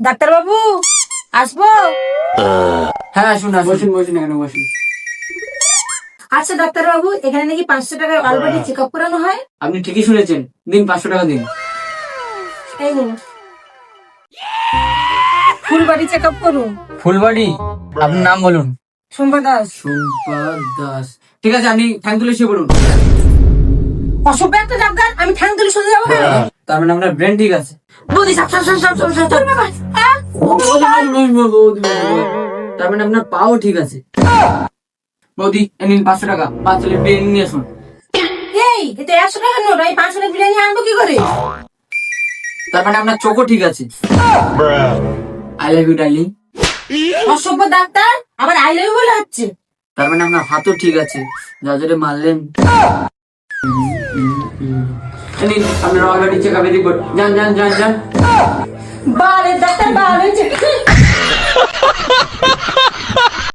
Doctor বাবু আসবো? হ্যাঁ আসুন বসুন বসুন এখানে বসুন। আচ্ছা ডাক্তার বাবু, এখানে নাকি 500 টাকায় অল বডি চেক আপ করানো হয়? আপনি ঠিকই শুনেছেন, দিন 500 টাকা দিন। এই নিন, ফুল বডি চেক আপ করুন। ফুলবাড়ি, আপনার নাম বলুন। সোমবার দাস। সুম্পা দাস। ঠিক আছে, আপনি ঠ্যাং তুলে শুয়ে পড়ুন। অসভ্য একটা ডাক্তার, আমি ঠ্যাং তুলে সোজা যাবো কেন? তার মানে আপনার ব্রেন ঠিক আছে। বৌদি সাপ সাপ সাপ সাপ সাপ সাপ সাপ। হ্যাঁ? তার মানে আপনার পাও ঠিক আছে। বৌদি এই নিন 500 টাকা, 5 চলে পেন নিয়ে আসুন। এই এটা 100 টাকার নোট, আমি 500 টাকা বিরিয়ানি আনবো কি করে? তার মানে আপনার চোখও ঠিক আছে। I love you darling. অসভ্য ডাক্তার, আবার আই লাভ ইউ বলে হচ্ছে। তার মানে আপনার হাতও ঠিক আছে, যা জোরে মারলেন। এই নিন আপনার অলরেডি চেক আপে রিপোর্ট। যান যান যান যান। বারে ডাক্তার